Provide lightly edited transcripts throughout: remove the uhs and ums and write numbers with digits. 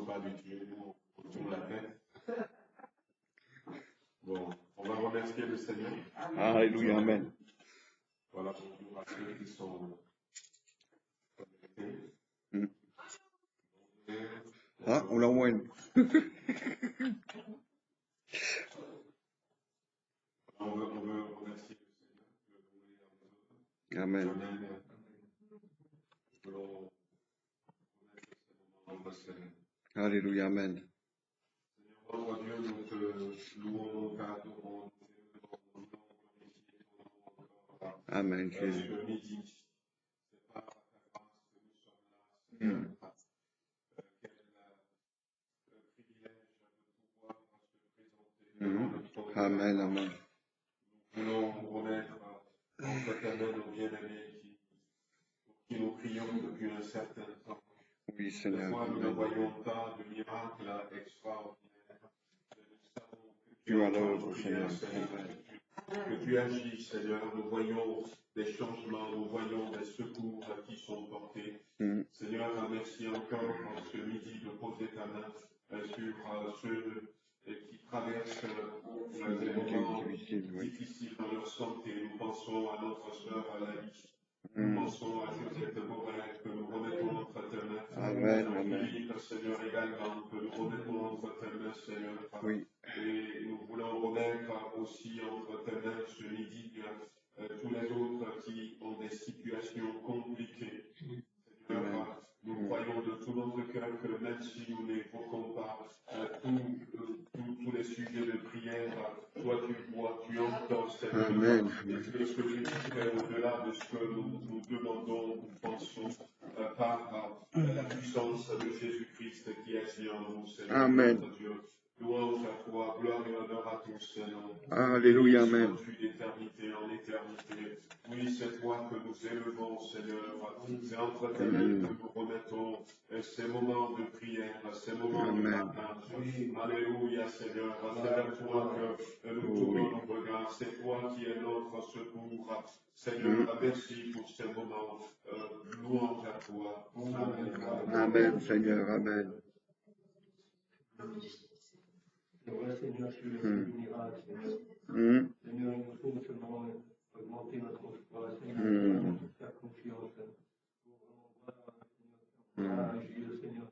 sommes habitués, nous, on tourne la tête. Bon, on va remercier le Seigneur. Alléluia, amen. Voilà, bonjour à ceux qui sont connectés. Ah, on l'a au moins une. On veut remercier le Seigneur de nous aider à nous. Amen. Amen. Nous voulons connaître ce moment dans le Seigneur. Alléluia, amen. Seigneur, notre Dieu, nous te louons, nous t'adorons, nous t'élevons, nous glorifions ton nom encore. Amen, Jésus. Ce midi, c'est par ta grâce que nous sommes là, Seigneur. Quel privilège de pouvoir se présenter devant le trône. Amen, amen. Nous voulons remettre entre tes mains nos bien-aimés pour qui nous prions depuis un certain temps. Oui, Des Seigneur. fois, nous ne Amen. voyons pas de miracles extraordinaires. Nous savons que Tu as entends nos l'œuvre, prières, Seigneur. Seigneur, que tu agis, Seigneur. Nous voyons des changements, nous voyons des secours qui sont portés. Seigneur, merci encore en ce midi de poser ta main sur ceux qui traversent des moments difficiles dans leur santé. Nous pensons à notre sœur Alice. Nous pensons à Josette Borel que nous remettons entre tes mains. Amen, amen. Philippe, Seigneur, également, que nous remettons entre tes mains, Seigneur. Oui. Et nous voulons remettre aussi entre tes mains ce midi tous les autres qui ont des situations compliquées. Seigneur, nous croyons de tout notre cœur que même si nous n'évoquons pas tous les sujets de prière, toi tu vois, tu entends, Seigneur. Amen. Et que ce que tu fais au-delà de ce que nous demandons, nous pensons, par la puissance de Jésus-Christ qui agit en nous, Seigneur. Amen. Notre Dieu. Louange à toi, gloire et honneur à ton Seigneur. Alléluia, amen. Sois-tu d'éternité en éternité. Oui, c'est toi que nous élevons, Seigneur. C'est entre tes mains que nous remettons ces moments de prière, ces moments de partage. Alléluia, Seigneur. C'est vers toi que nous tournons nos regards. C'est toi qui es notre secours. Seigneur, merci pour ces moments. Louange à toi. Amen. Amen, Seigneur, amen. C'est vrai, Seigneur, tu es le miracle, Seigneur. Seigneur, il nous faut seulement augmenter notre foi, Seigneur, faire confiance pour vraiment voir, Seigneur, agir, Seigneur.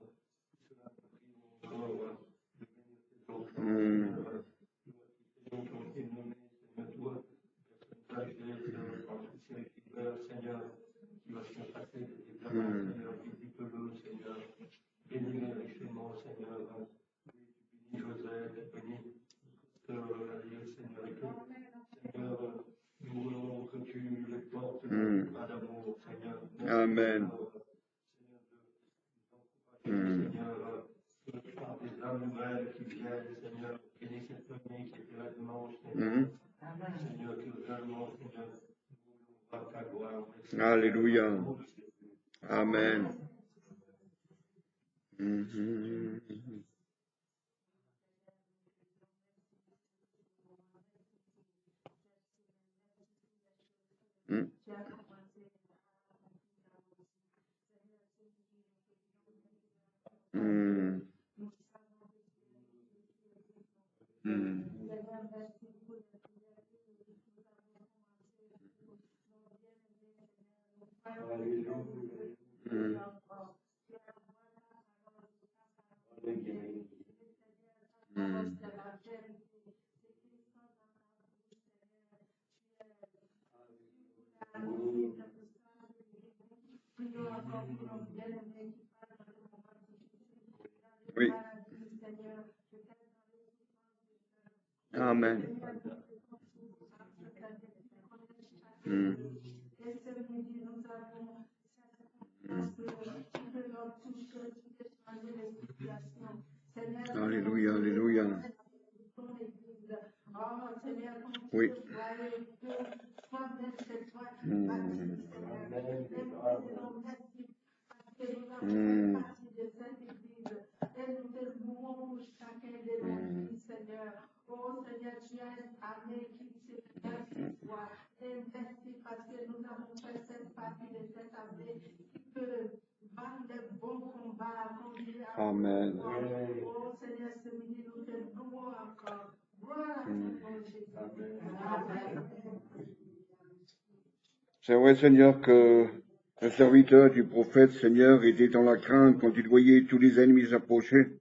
Cela nous prions encore de bénir ces enfants, Seigneur. Tous ceux qui ont été nommés, Seigneur, toi, personne âgée, par tous ces figures, Seigneur, qui va se faire passer des examens, Seigneur, visite-le, Seigneur. Bénis-les richement, Seigneur. Joseph, bénis Seigneur, et que, Seigneur, nous voulons que tu les portes à l'amour, Seigneur. Amen. Seigneur, par des âmes nouvelles qui viennent, Seigneur, bénis cette famille qui était là dimanche, Seigneur. Seigneur, que vraiment, Seigneur, nous voulons voir ta gloire. Alléluia. Amen. Oui. Amen. Alléluia, alléluia. Oui. Oh Seigneur, tu es avec merci toi. Et merci parce que nous avons fait cette partie de cette année qui peut vendre le bon combat. va conduire à Amen. Oh Seigneur, ce midi, nous te louons encore. Gloire à ton nom, Jésus. Amen. C'est vrai, Seigneur, que le serviteur du prophète, Seigneur, était dans la crainte quand il voyait tous les ennemis s'approcher.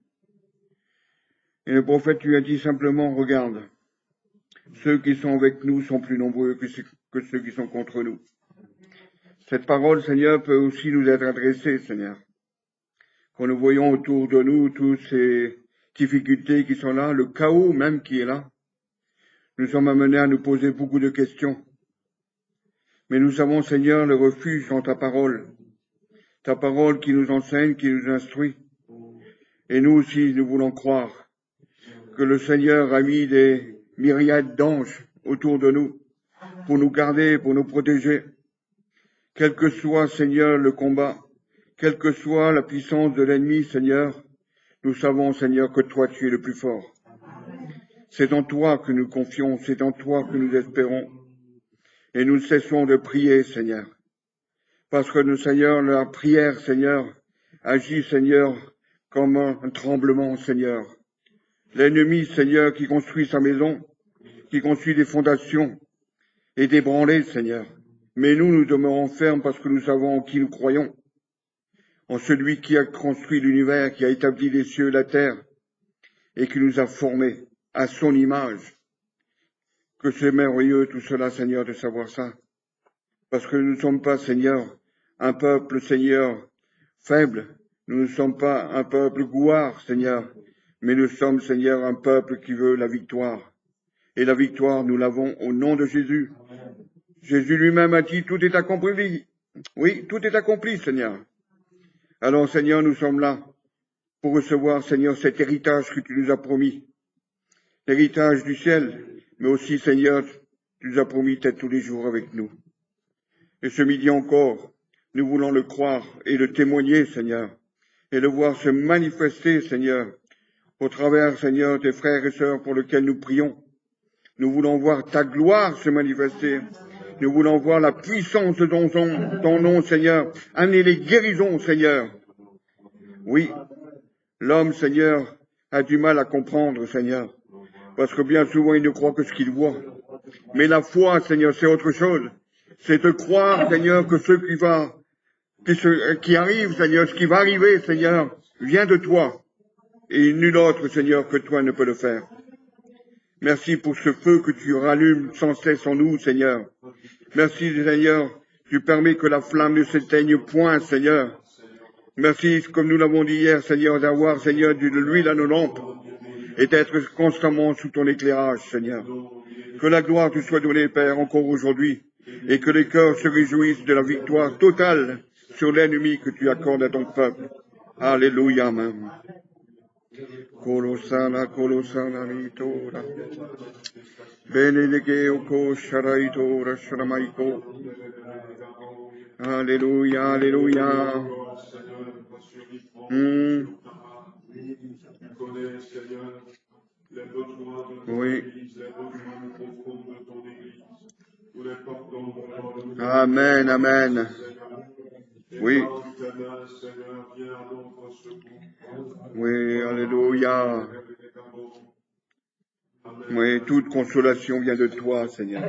Et le prophète lui a dit simplement, regarde, ceux qui sont avec nous sont plus nombreux que ceux qui sont contre nous. Cette parole, Seigneur, peut aussi nous être adressée, Seigneur. Quand nous voyons autour de nous toutes ces difficultés qui sont là, le chaos même qui est là, nous sommes amenés à nous poser beaucoup de questions. Mais nous avons, Seigneur, le refuge dans ta parole qui nous enseigne, qui nous instruit. Et nous aussi, nous voulons croire que le Seigneur a mis des myriades d'anges autour de nous pour nous garder, pour nous protéger. Quel que soit, Seigneur, le combat, quelle que soit la puissance de l'ennemi, Seigneur, nous savons, Seigneur, que toi, tu es le plus fort. C'est en toi que nous confions, c'est en toi que nous espérons. Et nous ne cessons de prier, Seigneur. Parce que nous, Seigneur, la prière, Seigneur, agit, Seigneur, comme un tremblement, Seigneur. L'ennemi, Seigneur, qui construit sa maison, qui construit des fondations, est ébranlé, Seigneur. Mais nous demeurons fermes parce que nous savons en qui nous croyons. En celui qui a construit l'univers, qui a établi les cieux et la terre, et qui nous a formés à son image. Que c'est merveilleux tout cela, Seigneur, de savoir ça. Parce que nous ne sommes pas, Seigneur, un peuple, Seigneur, faible. Nous ne sommes pas un peuple gouard, Seigneur. Mais nous sommes, Seigneur, un peuple qui veut la victoire. Et la victoire, nous l'avons au nom de Jésus. Jésus lui-même a dit, tout est accompli. Oui, tout est accompli, Seigneur. Alors, Seigneur, nous sommes là pour recevoir, Seigneur, cet héritage que tu nous as promis. L'héritage du ciel, mais aussi, Seigneur, tu nous as promis d'être tous les jours avec nous. Et ce midi encore, nous voulons le croire et le témoigner, Seigneur, et le voir se manifester, Seigneur, au travers, Seigneur, des frères et sœurs pour lesquels nous prions. Nous voulons voir ta gloire se manifester. Nous voulons voir la puissance de ton nom, Seigneur, amener les guérisons, Seigneur. Oui, l'homme, Seigneur, a du mal à comprendre, Seigneur, parce que bien souvent, il ne croit que ce qu'il voit. Mais la foi, Seigneur, c'est autre chose. C'est de croire, Seigneur, que qui arrive, Seigneur, ce qui va arriver, Seigneur, vient de toi. Et nul autre, Seigneur, que toi ne peut le faire. Merci pour ce feu que tu rallumes sans cesse en nous, Seigneur. Merci, Seigneur, tu permets que la flamme ne s'éteigne point, Seigneur. Merci, comme nous l'avons dit hier, Seigneur, d'avoir, Seigneur, de l'huile à nos lampes et d'être constamment sous ton éclairage, Seigneur. Que la gloire te soit donnée, Père, encore aujourd'hui, et que les cœurs se réjouissent de la victoire totale sur l'ennemi que tu accordes à ton peuple. Alléluia, Amen. Colosana, ritora. Benediceo ko sharaitora shramaiko. Alléluia, alléluia. Les besoins de ton Oui. Église, les besoins profonds de ton Église. Nous les portons devant nous. Amen, amen. Oui. Seigneur, viens à notre secours. Oui, alléluia. Oui, toute consolation vient de toi, Seigneur.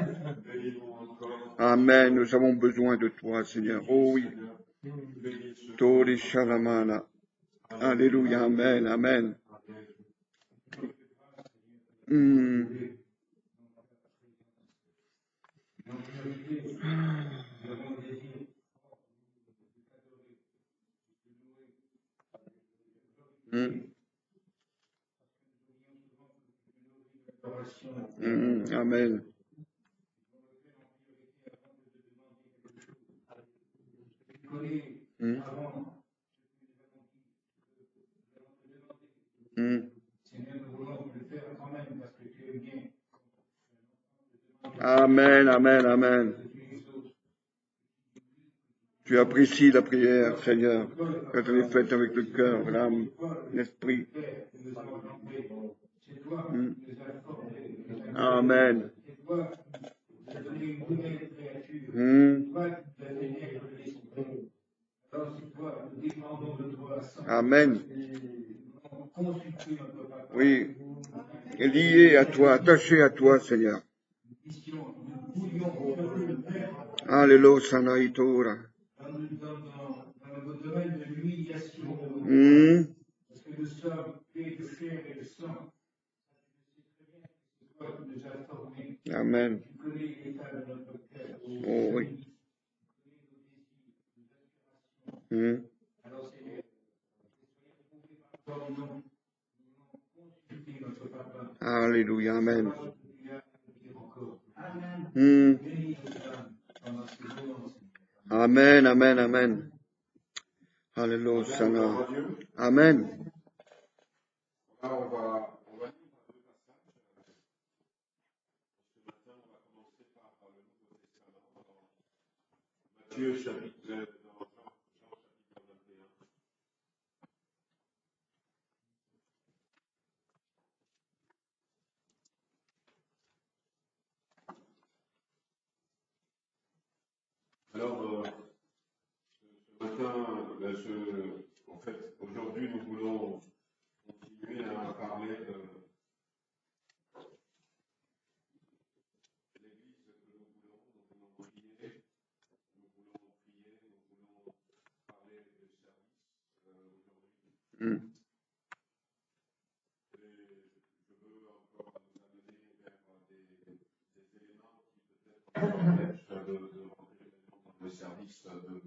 Amen, nous avons besoin de toi, Seigneur. Oh oui. Tori shalamana. Alléluia, amen, amen. Amen. Amen, amen, amen. Tu apprécies la prière, Seigneur, quand elle est faite avec le cœur, l'âme, l'esprit. Amen. Alors, c'est toi, nous dépendons de toi. Amen. Et consulter notre papa. Oui. Et lié à toi, attaché à toi, Seigneur. Nous voulions le faire Alléluia, Sanaïtora. dans le domaine de l'humiliation. Parce que nous sommes faits de chair et de sang. C'est toi qui nous as formés. Amen. Tu connais l'état de notre cœur. Oh oui. Alors, Seigneur, soyez nous consulter notre papa. Alléluia, Amen. Amen, amen, amen. Alléluia, Sana. Amen. Là, on va lire deux passages. Ce matin, on va commencer par le Nouveau Testament, dans Matthieu chapitre, dans Jean chapitre 21. Alors, ce matin, en fait, aujourd'hui, nous voulons continuer à parler de l'Église que nous voulons prier, nous voulons parler de service aujourd'hui. Et je veux encore nous amener vers des éléments qui peut-être nous empêchent de rentrer dans le service que le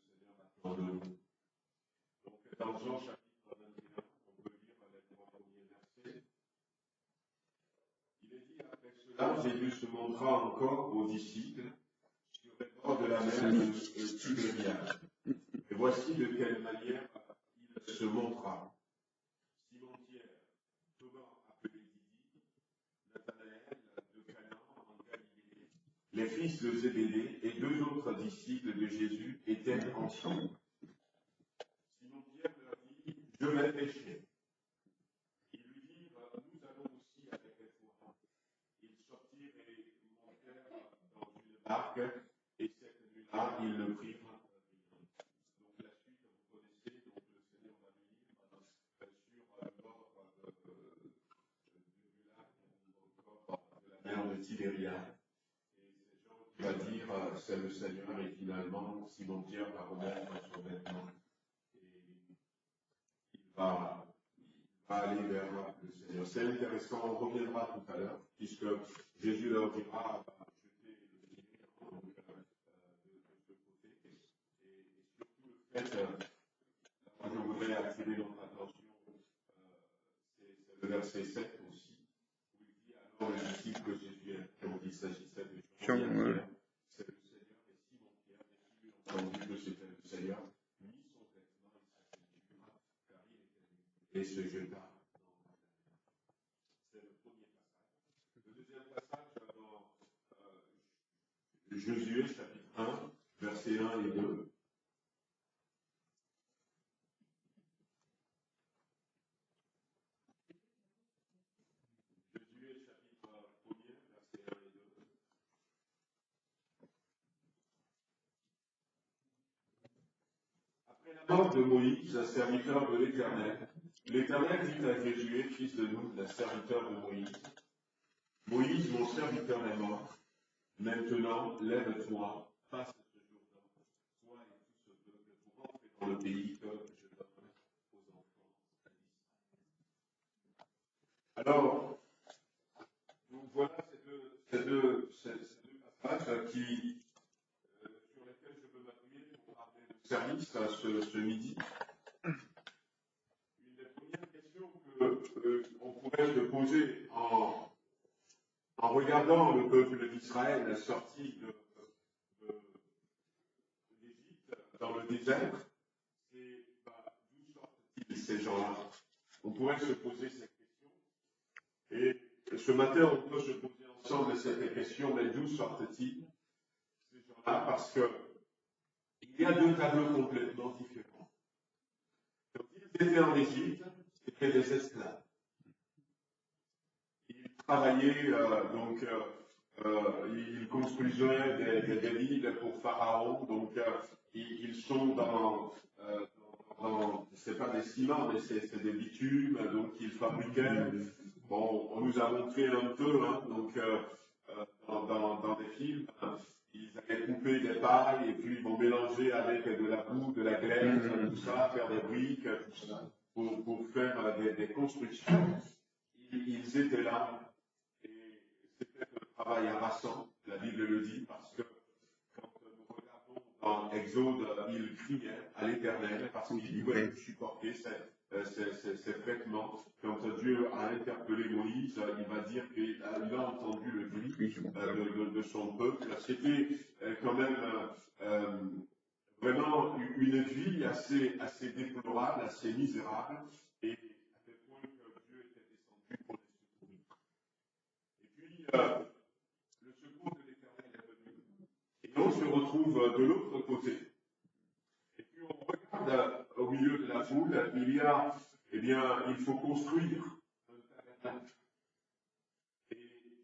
Seigneur attend de nous. Donc, dans Jean chapitre 21, on peut lire les trois premiers versets. Il est dit, après cela, Jésus se montra encore aux disciples sur les bords de la mer de Tibériade. Et voici de quelle manière il se montra. Simon-Pierre, Thomas appelé Didi, Nathanaël de Cana en Galilée, les fils de Zébédée et deux autres disciples de Jésus étaient ensemble. Simon-Pierre leur dit, je vais pêcher. Ils lui dirent, nous allons aussi avec toi. Ils sortirent et montèrent dans une barque, et cette nuit-là, ils le prirent. Donc la suite, vous connaissez, donc le Seigneur va nous lire sur le bord du lac, au bord de la mer de Tibériade. Et c'est Jean qui va dire, c'est le Seigneur, et finalement, Simon-Pierre va remettre son vêtement. Et il va aller vers le Seigneur. C'est intéressant, on reviendra tout à l'heure, puisque Jésus leur dira, jeter le filet de ce côté. Et surtout le fait, là, je voudrais attirer notre attention, c'est le verset 7 aussi, où il dit, alors les disciples que Jésus a, quand il s'agissait de Jean, c'est le Seigneur, et Simon-Pierre, dès qu'il eut entendu que c'était le Seigneur, mit son vêtement et sa ceinture, car il était nu, et se jeta. C'est le premier passage. Le deuxième passage dans Josué chapitre 1, versets 1 et 2. Josué chapitre 1, versets 1 et 2. Après la mort de Moïse, serviteur de l'Éternel, l'Éternel dit à Josué, fils de Nun, serviteur de Moïse, Moïse, mon serviteur est mort. Maintenant, lève-toi, passe ce Jourdain, toi et tout ce peuple, pour entrer dans le pays que je donne aux enfants d'Israël. Alors, donc voilà ces deux passages sur lesquels je veux m'appuyer pour parler de service ce midi. Une des premières questions qu'on pourrait se poser en regardant le peuple d'Israël sorti d'Égypte dans le désert, c'est d'où sortent-ils ces gens-là? On pourrait se poser cette question. Et ce matin, on peut se poser ensemble cette question, mais d'où sortent-ils ces gens-là? Parce qu'il y a deux tableaux complètement différents. Quand ils étaient en Égypte, c'était des esclaves. Ils travaillaient, ils construisaient des villes pour Pharaon, donc ils sont c'est pas des ciments, mais c'est des bitumes, donc ils fabriquaient. Bon, on nous a montré un peu, hein, donc dans des films, ils allaient couper des pailles et puis ils vont mélanger avec de la boue, de la glaise, tout ça, faire des briques, tout ça, pour faire des constructions. Ils étaient là et c'était un travail harassant, la Bible le dit, parce que quand nous regardons dans Exode, ils criaient à l'Éternel parce qu'ils pouvaient supporter ces traitements. Quand Dieu a interpellé Moïse, il va dire qu'il a entendu le cri de son peuple. C'était quand même vraiment une vie assez déplorable, assez misérable, et à tel point que Dieu était descendu pour les secourir. Et puis, le secours de l'Éternel est venu. Et on se retrouve de l'autre côté. Et puis on regarde au milieu de la foule, il y a, eh bien, il faut construire un tabernacle. Et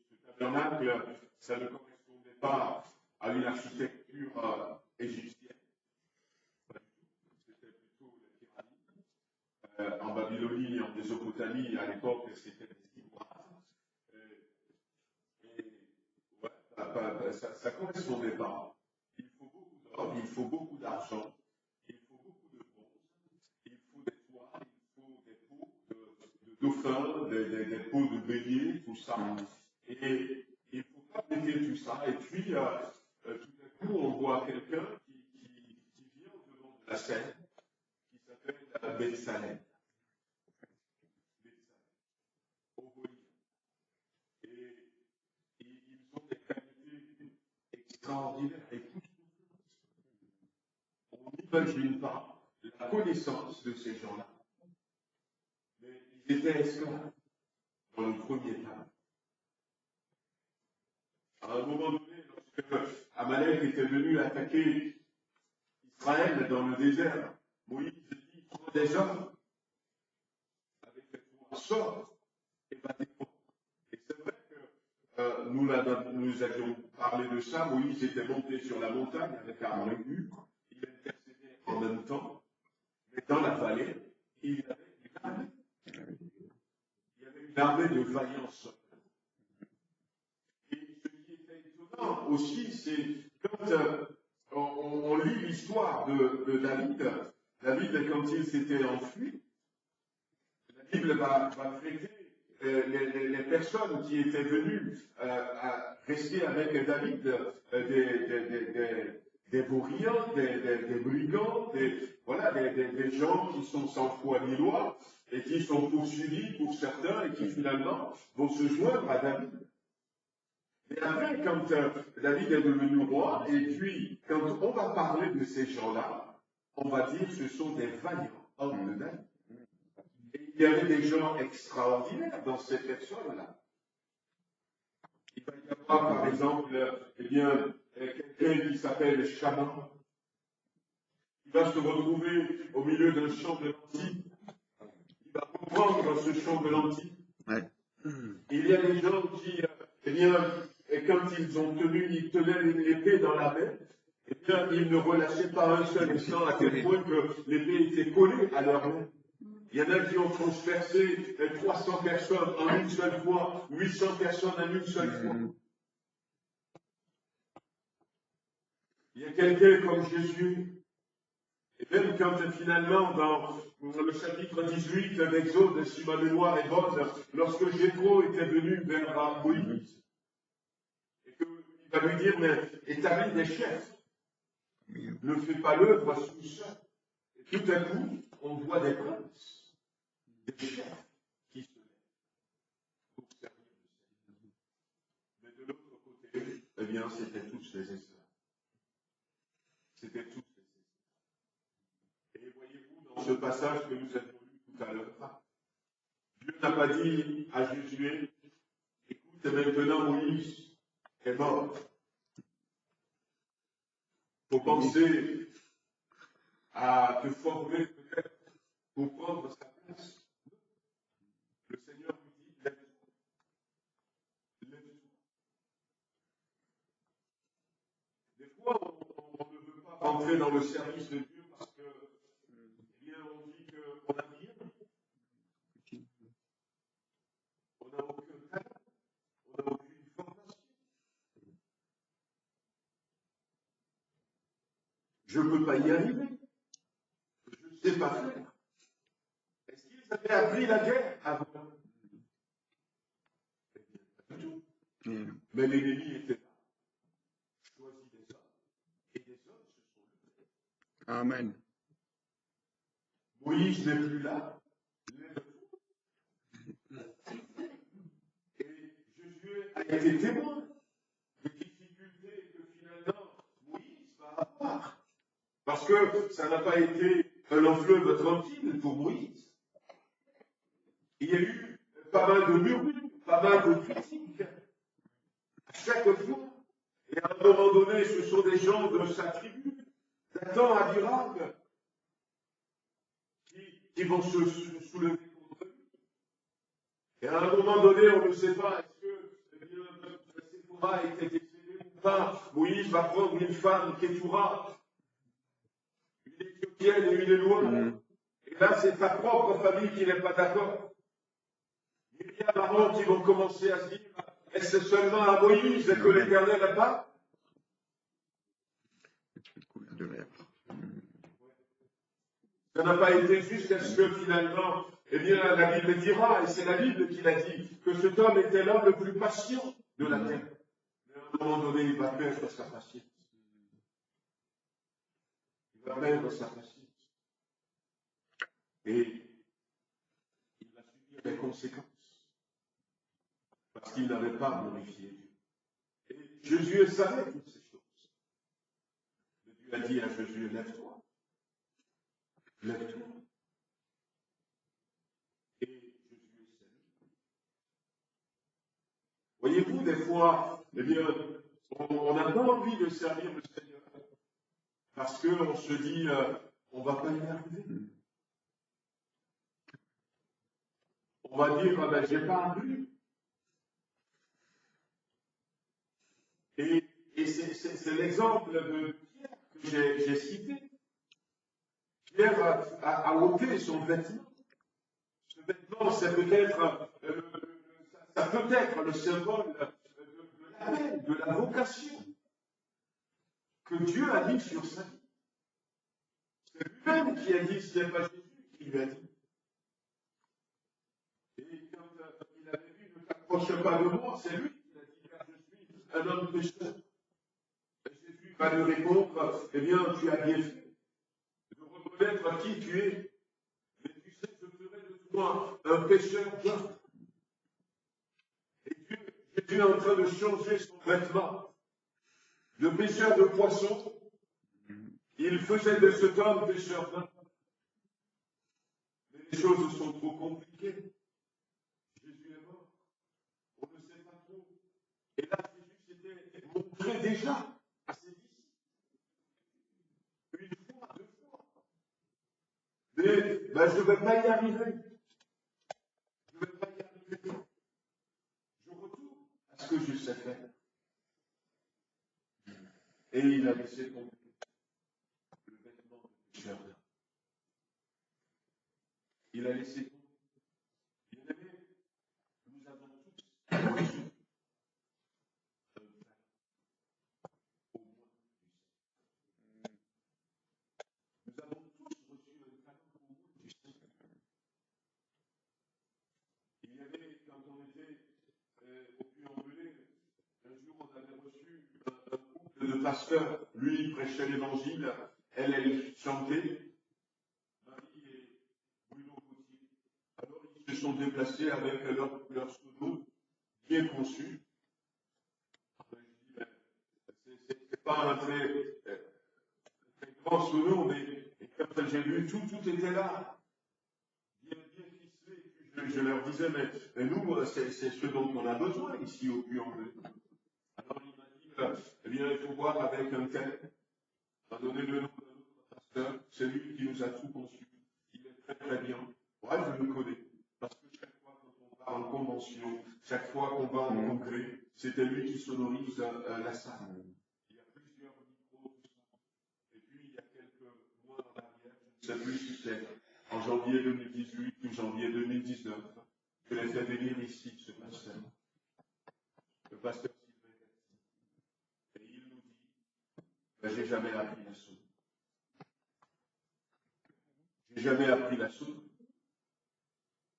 ce tabernacle, ça ne correspondait pas à une architecture égyptienne. C'était plutôt les pyramides. En Babylonie, en Mésopotamie, à l'époque, c'était des ziggourats. Ça ne correspondait pas. Il faut beaucoup d'or, il faut beaucoup d'argent, il faut beaucoup de bronze, il faut des toiles, il faut des peaux de dauphins, des peaux de bélier, tout ça. Et il faut fabriquer tout ça. Et puis, tout à coup, on voit quelqu'un qui vient devant de la scène, qui s'appelle Bétsalem. Et ils ont des qualités extraordinaires. Écoute, on n'imagine pas la connaissance de ces gens-là. Mais ils étaient esclaves dans le premier temps. À un moment donné, lorsque Amalek était venu attaquer Israël dans le désert, Moïse dit, prends des hommes avec toi, sors et bats-les. Et c'est vrai que nous avions parlé de ça. Moïse était monté sur la montagne avec Aaron et Hur. Il intercédait en même temps. Mais dans la vallée, il y avait une armée. Il y avait une armée de vaillance. Et ce qui était étonnant aussi, c'est quand on lit l'histoire de David, David, quand il s'était enfui, la Bible va traiter les personnes qui étaient venues à rester avec David, des vauriens, des brigands, des gens qui sont sans foi ni loi et qui sont poursuivis pour certains et qui finalement vont se joindre à David. Et après, quand David est devenu roi, et puis quand on va parler de ces gens-là, on va dire que ce sont des vaillants hommes de David. Et il y avait des gens extraordinaires dans ces personnes-là. Il va y avoir, par exemple, eh bien, quelqu'un qui s'appelle Shaman. Il va se retrouver au milieu d'un champ de lentilles. Il va comprendre ce champ de lentilles. Ouais. Il y a des gens qui, eh bien, quand ils tenaient l'épée dans la main, eh bien, ils ne relâchaient pas un seul instant à tel point que l'épée était collée à leur main. Il y en a qui ont transpercé 300 personnes en une seule fois, 800 personnes en une seule fois. Il y a quelqu'un comme Jésus, et même quand finalement dans le chapitre 18 d'Exode, si ma mémoire est bonne, lorsque Jéthro était venu vers Moïse, et qu'il va lui dire, mais établis des chefs, ne fais pas l'œuvre sous seul. Et tout à coup, on voit des princes, des chefs qui se lèvent pour servir le Seigneur. Mais de l'autre côté, eh bien, c'était tous les esclaves. C'était tous les esclaves. Et voyez-vous, dans ce passage que nous avons lu tout à l'heure, Dieu n'a pas dit à Josué, écoute, maintenant Moïse est mort. Il faut penser à te former peut-être pour prendre sa place. Le Seigneur nous dit, lève-toi. Lève-toi. Des fois, on ne veut pas rentrer dans le service de Dieu parce que, eh bien, on dit qu'on n'a rien, on n'a aucun talent, on n'a aucune formation. Je ne peux pas y arriver. Je ne sais pas faire. Est-ce qu'ils avaient appris la guerre avant? Eh bien, pas du tout. Mais l'ennemi était là. Choisit des hommes. Et des hommes se sont levés. Amen. Moïse n'est plus là. Et Josué a été témoin des difficultés que finalement Moïse va avoir. Parce que ça n'a pas été un long fleuve tranquille pour Moïse. Il y a eu pas mal de murmures, pas mal de critiques, à chaque fois. Et à un moment donné, ce sont des gens de sa tribu, Dathan, Abiram, qui vont se soulever contre lui. Et à un moment donné, on ne sait pas, est-ce que Séphora a été décédée ou pas. Moïse va prendre une femme, Kétura, une Éthiopienne et une Éloigne. Et là, c'est ta propre famille qui n'est pas d'accord. Il y a Aaron qui vont commencer à se dire, est-ce seulement à Moïse que l'Éternel n'a pas? Ça n'a pas été jusqu'à ce que finalement, eh bien, la Bible dira, et c'est la Bible qui l'a dit, que cet homme était l'homme le plus patient de la terre. Mais à un moment donné, il va perdre sa patience. Il va perdre sa patience. Et il va subir des conséquences. Parce qu'il n'avait pas glorifié Dieu. Et Josué savait toutes ces choses. Mais Dieu a dit à Josué, lève-toi. Lève-toi. Et Josué s'est. Voyez-vous, des fois, eh bien, on n'a pas envie de servir le Seigneur. Parce qu'on se dit, on ne va pas y arriver. On va dire, ah ben, j'ai pas appris. Et c'est l'exemple de Pierre que j'ai cité. Pierre a ôté son vêtement. Ce vêtement, ça peut être le symbole de l'appel, de la vocation que Dieu a mis sur sa vie. C'est lui-même qui a dit, ce n'est pas Jésus qui lui a dit. Et quand il avait dit, ne t'approche pas de moi, c'est lui qui a dit, car je suis un homme pécheur. Et Jésus va lui répondre, eh bien, tu as bien fait de reconnaître qui tu es. Mais tu sais, je ferai de toi un pécheur bien. Et Jésus est en train de changer son vêtement. Le pêcheur de poissons, il faisait de cet homme pêcheur bien. Mais les choses sont trop compliquées. Jésus est mort. On ne sait pas trop. Et là, Jésus s'était montré déjà à ses disciples. Une fois, deux fois. Mais je ne vais pas y arriver. Je ne vais pas y arriver. Je retourne à ce que je sais faire. Et il a laissé tomber le vêtement de pêcheur. Il a laissé tomber. Bien-aimés, nous avons tous reçu un talent, au moins du Seigneur. Nous avons tous reçu un talent, au moins du Seigneur. Il y avait, quand on était au Puy-en-Velay, un jour on avait reçu un couple de pasteurs. Lui, il prêchait l'évangile, elle chantait. Marie et Bruno Gauthier. Alors ils se sont déplacés avec leur sono bien conçu. Je dis, c'est pas un très grand sono, mais quand j'ai lu, tout était là. Bien ficelé. Je leur disais, mais nous, c'est ce dont on a besoin ici au Puy-en-Velay. Alors il m'a dit, eh bien, il faut voir avec un tel. Il m'a donné le nom d'un autre pasteur, c'est lui qui nous a tout conçu. Il est très très bien. Moi, je le connais. Parce que chaque fois qu'on va en convention, chaque fois qu'on va en congrès, c'était lui qui sonorise la salle. Il y a plusieurs micros, et puis il y je ne sais plus si c'est en janvier 2018 ou janvier 2019, je l'ai fait venir ici, ce pasteur, le pasteur Sylvain Cathy. Et il nous dit, j'ai jamais appris la soupe. J'ai jamais appris la soupe.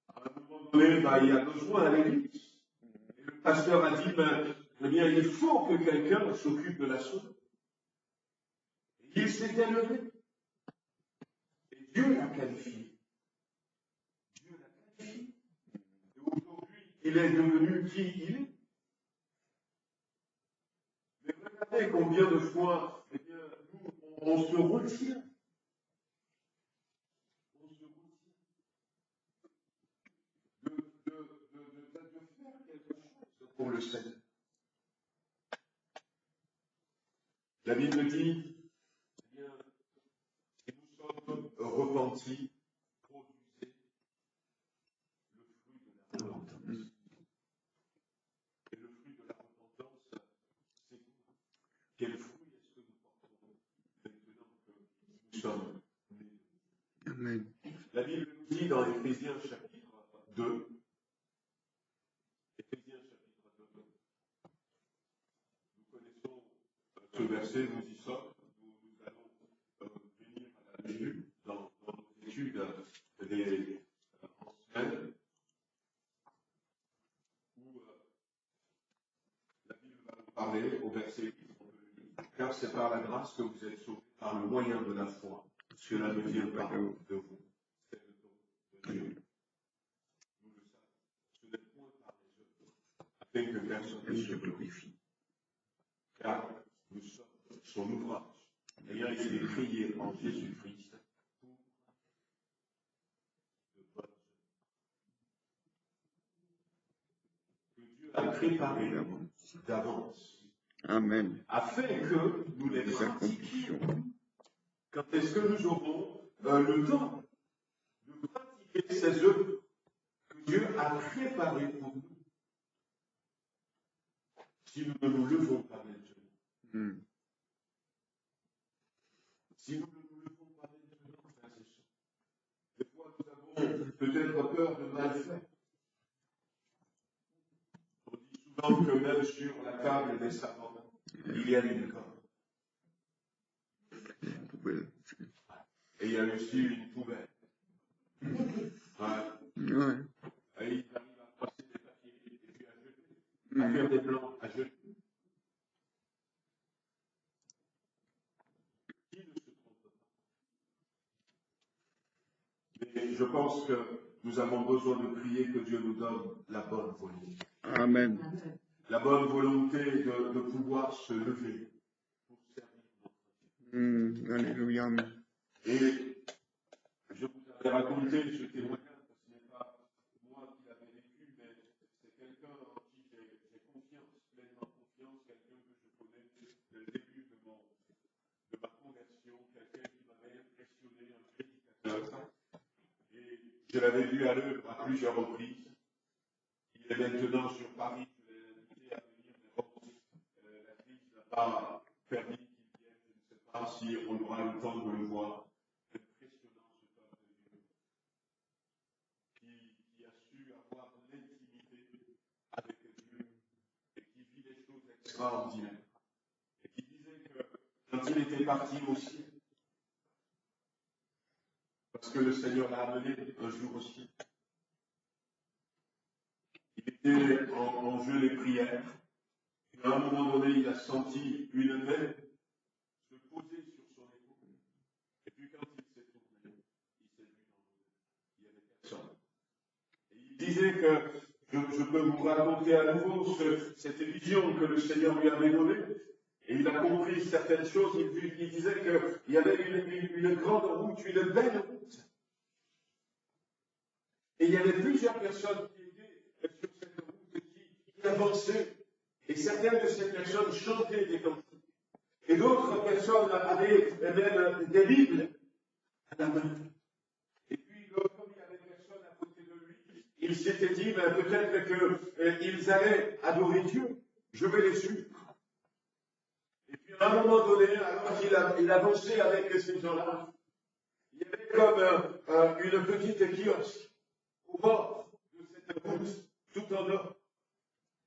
À un moment donné, il y a besoin à l'église. Et le pasteur a dit, eh bien, il faut que quelqu'un s'occupe de la soupe. Et il s'était levé. Et Dieu l'a qualifié. Dieu l'a qualifié. Et aujourd'hui, il est devenu qui il est. Mais regardez combien de fois, eh bien, nous, on se retire. On se retire de faire quelque chose pour le Seigneur. La Bible dit, eh bien, si nous sommes repentis, produisez le fruit de la repentance. Et le fruit de la repentance, c'est quoi? Quel fruit est-ce que nous portons maintenant que nous sommes nés? Amen. La Bible nous dit dans Éphésiens chapitre 2, Éphésiens chapitre 2, nous connaissons ce verset, nous y sommes, nous allons venir à la vue dans nos études en semaine, où la Bible va nous parler au verset 8, car c'est par la grâce que vous êtes sauvés par le moyen de la foi. Cela ne vient pas de vous, c'est le don de Dieu. Nous le savons, ce n'est point par les œuvres, afin que personne ne se glorifie. Car nous sommes son ouvrage, ayant été créés en Jésus-Christ pour de bonnes œuvres. Que Dieu a préparé d'avance. Amen. Afin que nous les pratiquions. Quand est-ce que nous aurons le temps de pratiquer ces œuvres que Dieu a préparées pour nous? Si nous ne nous levons pas maintenant. Si nous ne nous levons pas maintenant, frères et sœurs, des fois nous avons peut-être peur de mal faire. On dit souvent que même sur la table des savants, il y a une corde. Et il y a aussi une poubelle. Ouais. Et il arrive à passer des papiers et puis à jeter, à faire des plans, à jeter. Qui ne se trompe pas? Mais je pense que nous avons besoin de prier que Dieu nous donne la bonne volonté. Amen. La bonne volonté de pouvoir se lever pour servir notre Dieu. Alléluia. Et je vous avais raconté ce témoignage, ce n'est pas moi qui l'avais vécu, mais c'est quelqu'un en qui j'ai confiance, pleinement confiance, quelqu'un que je connais dès le début de ma conversion, quelqu'un qui m'avait impressionné, un prédicateur. Et je l'avais vu à l'œuvre à plusieurs reprises. Il est maintenant sur Paris, je l'ai invité à venir, mais bon, la crise n'a pas permis qu'il vienne, je ne sais pas si on aura le temps de le voir. Impressionnant cet homme de Dieu, qui a su avoir l'intimité avec Dieu et qui vit des choses extraordinaires. Et qui disait que quand il était parti au ciel, parce que le Seigneur l'a amené un jour aussi, il était en jeûne et prière, et à un moment donné, il a senti une main se poser sur son épaule. Et puis quand il s'est tourné, il s'est vu dans l'eau. Il y avait personne. Et il disait que, je peux vous raconter à nouveau cette vision que le Seigneur lui avait donnée, et il a compris certaines choses. Il disait qu'il y avait une grande route, une belle route. Et il y avait plusieurs personnes qui étaient sur cette route qui avançaient. Et certaines de ces personnes chantaient des cantiques. Et d'autres personnes avaient même des Bibles à la main. Et puis, comme il y avait personne à côté de lui, il s'était dit, peut-être qu'ils allaient adorer Dieu. Je vais les suivre. Et puis, à un moment donné, alors qu'il avançait avec ces gens-là, Il y avait comme une petite kiosque au bord de cette route, tout en or.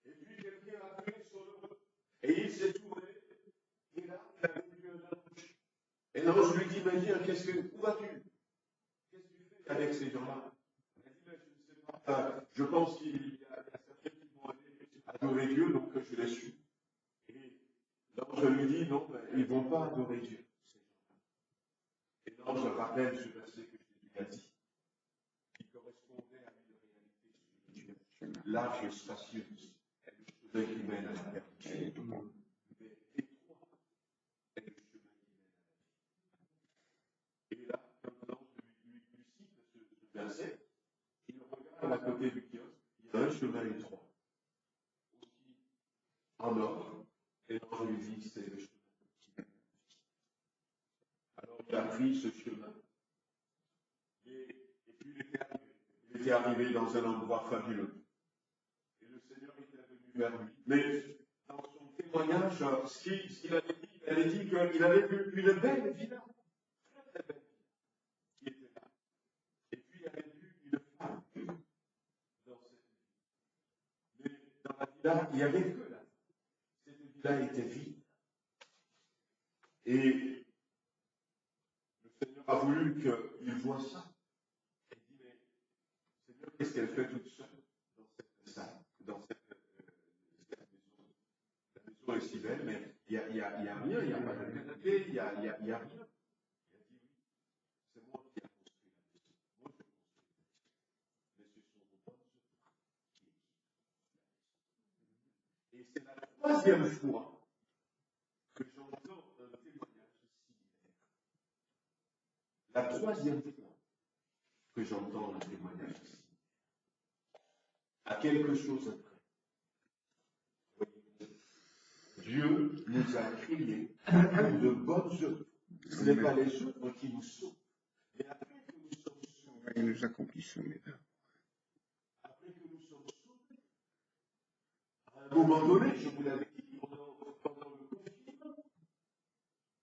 Et puis quelqu'un a appuyé sur le bouton. Et il s'est tourné. Et là, il avait vu un ange. Et l'ange lui dit, mais viens, où vas-tu? Qu'est-ce que tu fais avec ces gens-là? Il a dit, mais je ne sais pas. Je pense qu'il y a certains qui vont aller adorer Dieu, donc je les suis. Et l'ange lui dit, non, mais ils ne vont pas adorer Dieu. Et l'ange rappelle ce verset que Jésus a dit, qui correspondait à une réalité spirituelle. Large et spacieuse est le chemin qui mène à la perdition. Mais étroit est le chemin qui mène à la vie. Et là, quand l'ange lui cite ce verset, il regarde à côté du kiosque, il y a un chemin étroit, aussi en or, et l'ange lui dit, c'est le chemin. Alors il a pris ce chemin. Et puis il était arrivé dans un endroit fabuleux. Et le Seigneur était venu vers lui. Mais dans son témoignage, ce qu'il avait dit, il avait dit qu'il avait vu une belle villa, très très belle villa, qui était là. Et puis il avait vu une femme dans cette villa. Mais dans la villa, il n'y avait que là. Cette villa était vide. Et le Seigneur a voulu qu'il voie ça. Il dit, mais Seigneur, qu'est-ce qu'elle fait toute seule dans cette salle, dans cette maison? La maison est si belle, mais il n'y a rien, il n'y a pas de canapé, il n'y a rien. Il a dit, oui, c'est moi qui ai construit la maison. Moi, je construis la maison. Mais ce sont vos bonnes œuvres qui équipent la maison. Et c'est la troisième fois que j'entends un témoignage similaire. La troisième fois que j'entends un témoignage similaire. À quelque chose après. Dieu nous a créés pour de bonnes œuvres. Ce n'est pas les œuvres qui nous sauvent. Mais après que nous sommes sauvés, nous accomplissons les œuvres. Après que nous sommes sauvés, à un moment donné, je vous l'avais dit, pendant le confinement,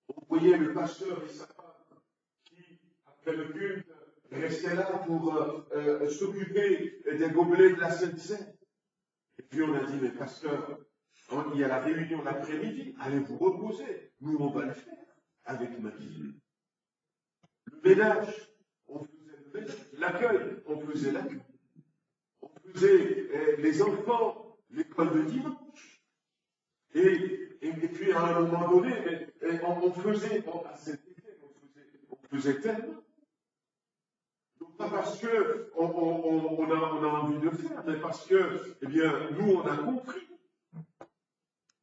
on voyait le pasteur et sa femme qui, après le culte, restaient là pour s'occuper des gobelets de la Sainte Seine. Et puis on a dit, mais pasteur, il y a la réunion l'après-midi, allez vous reposer. Nous, on va le faire avec Marie. Le ménage, on faisait le ménage. L'accueil, on faisait l'accueil. On faisait les enfants, l'école de dimanche. Et puis à un moment donné, on faisait, à cet été, on faisait tellement. Donc pas parce qu'on a envie de faire, mais parce que, eh bien, nous, on a compris.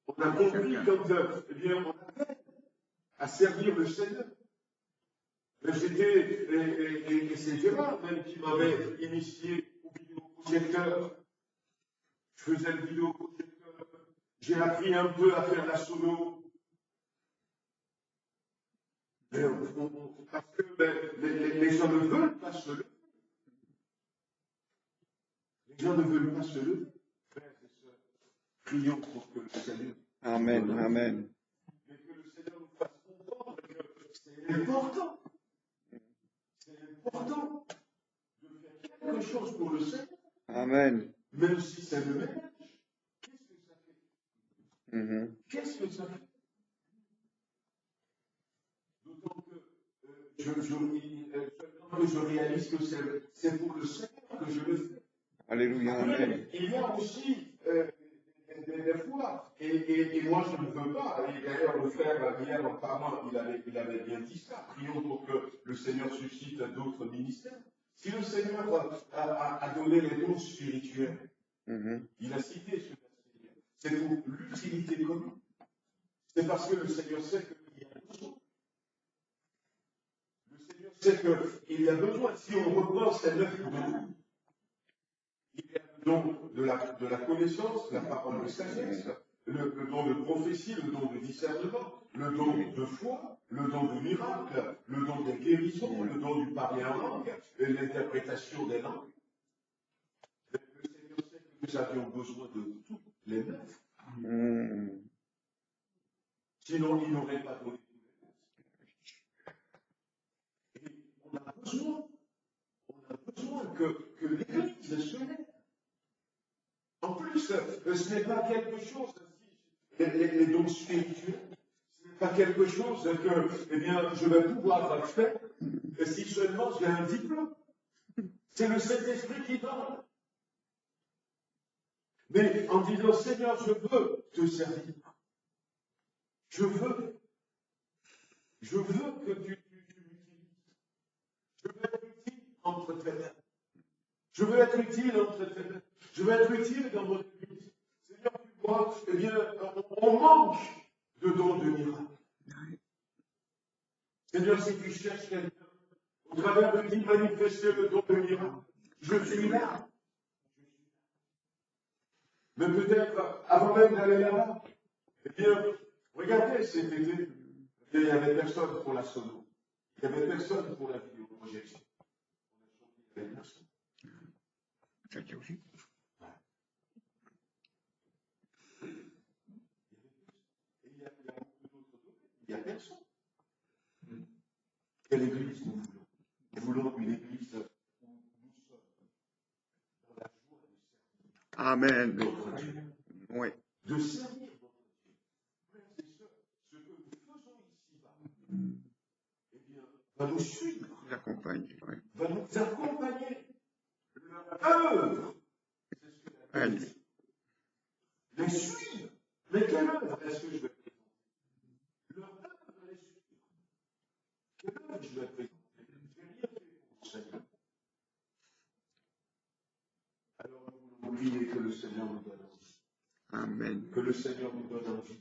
On a compris quand, eh bien, on avait à servir le Seigneur. Et c'est Gérard même qui m'avait initié au vidéoprojecteur. Je faisais le vidéoprojecteur. J'ai appris un peu à faire la sono. Parce que les gens ne veulent pas se lever. Les gens ne veulent pas se lever. Frères et sœurs, prions pour que le Seigneur. Amen, amen. Mais que le Seigneur nous fasse comprendre que c'est important. C'est important de faire quelque chose pour le Seigneur. Amen. Même si c'est le ménage. Qu'est-ce que ça fait? Qu'est-ce que ça fait? D'autant que je réalise que c'est pour le Seigneur que je le fais. Alléluia, amen. Il y a aussi des fois, et moi je ne veux pas, et d'ailleurs le frère hier en parlant, il avait bien dit ça, prions pour que le Seigneur suscite d'autres ministères. Si le Seigneur a donné les dons spirituels, il a cité ce verset, c'est pour l'utilité commune. C'est parce que le Seigneur sait qu'il y a besoin. Le Seigneur sait qu'il y a besoin. Si on reprend ces 9 dons, il y a le don de la connaissance, la parole de sagesse, le don de prophétie, le don de discernement, le don de foi, le don de miracle, le don des guérisons, le don du parler en langue, et l'interprétation des langues. Le Seigneur sait que nous avions besoin de tous les 9. Sinon, il n'aurait pas donné tous les 9. Et on a besoin que l'Église se lève. En plus, ce n'est pas quelque chose, les dons spirituels, ce n'est pas quelque chose que, je vais pouvoir faire si seulement j'ai un diplôme. C'est le Saint-Esprit qui donne. Mais en disant, Seigneur, je veux te servir. Je veux que tu m'utilises. Je veux être utile entre tes mains. Je veux être utile entre tes mains. Je veux être utile dans votre église. Seigneur, tu vois, on manque de dons de miracles. Seigneur, si tu cherches quelqu'un, au travers de qui manifester le don de miracle, je suis là. Mais peut-être, avant même d'aller là-bas, regardez cet été, il n'y avait personne pour la sono. Il n'y avait personne pour la vidéoprojection. Il n'y avait personne. Ça tient aussi. Il n'y a personne. Quelle église nous voulons? Nous voulons une église où nous sommes dans la joie de servir. Amen. Oui. De servir notre Dieu. Frères et sœurs, ce que nous faisons ici-bas, va nous suivre. Nous accompagne. Oui. Va nous accompagner. Leur œuvre, c'est ce que la Bible dit. Les suivre. Mais quelle œuvre est-ce que je vais présenter? Leur œuvre les suivre. Quelle œuvre je vais présenter? Je n'ai rien fait pour le Seigneur. Alors nous voulons prier que le Seigneur nous donne envie. Amen. Que le Seigneur nous donne envie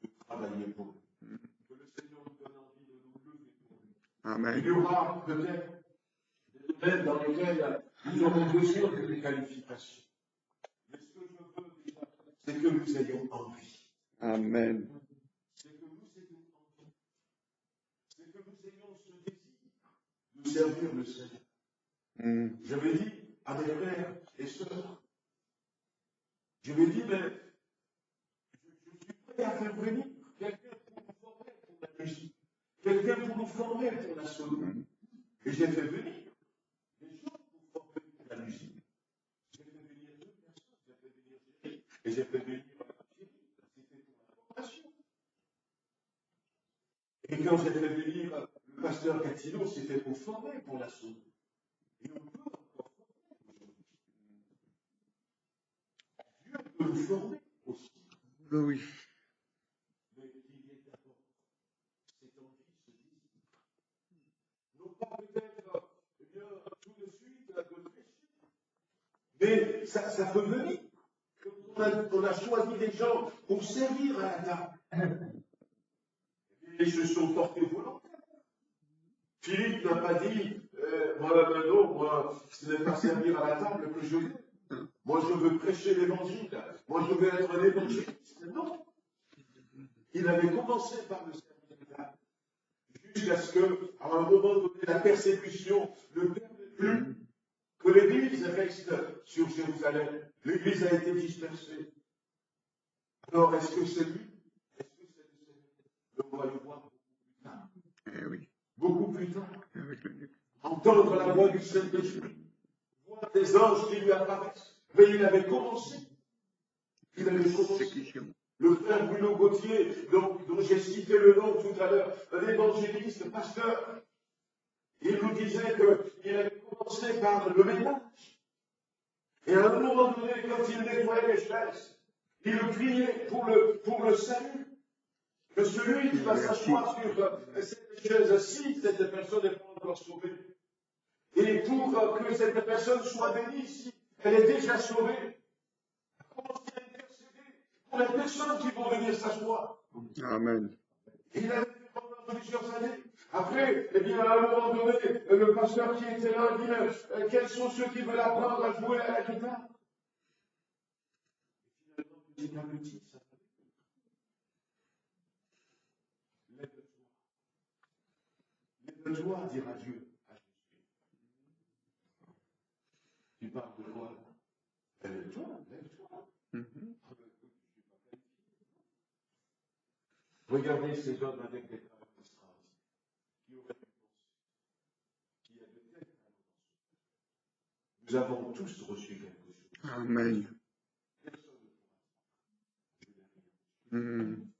de travailler pour lui. Que le Seigneur nous donne envie de nous lever pour lui. Amen. Il y aura peut-être des domaines dans lesquels nous aurons besoin de des qualifications. Mais ce que je veux déjà, c'est que nous ayons envie. Amen. C'est que nous ayons envie. C'est que nous ayons ce désir de servir le Seigneur. J'avais dit à mes frères et sœurs, je lui ai dit, mais je suis prêt à faire venir quelqu'un pour nous former pour la musique, quelqu'un pour nous former pour la solo. Et j'ai fait venir des gens pour former pour la musique. J'ai fait venir 2 personnes, j'ai fait venir Thierry, et j'ai fait venir Thierry, c'était pour la formation. Et quand j'ai fait venir le pasteur Catino, c'était pour former pour la solo. Et on peut encore former aujourd'hui. Dieu peut nous former aussi. Oui. Mais il y ait d'abord cette envie, ce désir. Non pas peut-être tout de suite de réfléchir. Mais ça peut venir. On a choisi des gens pour servir à la table. Et ils se sont portés volontaires. Philippe n'a pas dit, moi, ce n'est pas servir à la table que je veux. Moi, je veux prêcher l'évangile. Moi, je veux être un évangéliste. Non. Il avait commencé par le servir à la table. Jusqu'à ce qu'à un moment donné, la persécution le permette plus, que l'Église reste sur Jérusalem. L'Église a été dispersée. Alors, est-ce que c'est lui? Est-ce que c'est le Seigneur? On va le voir beaucoup plus tard. Eh oui. Beaucoup plus tard. Avec le Entendre la voix du Saint-Esprit. Voir des anges qui lui apparaissent. Mais il avait commencé. Il avait commencé. Le frère Bruno Gauthier, dont j'ai cité le nom tout à l'heure, un évangéliste, pasteur, il nous disait qu'il avait commencé par le ménage. Et à un moment donné, quand il nettoyait les chaises, il criait pour le salut. Que celui qui va s'asseoir sur cette chaise-ci, cette personne n'est pas encore sauvée. Et pour que cette personne soit bénie, si elle est déjà sauvée, commencer à intercéder pour les personnes qui vont venir s'asseoir. Amen. Et il a fait pendant plusieurs années. Après, à un moment donné, le pasteur qui était là dit quels sont ceux qui veulent apprendre à jouer à la guitare? Et finalement, petit à petit, ça fait. Lève-toi. Lève-toi, dira Dieu à Jésus. Tu parles de quoi là? Lève-toi, lève-toi. Regardez ces hommes avec des talents extraordinaires, qui auraient pu penser, qui a de Nous avons tous reçu quelque chose. Amen.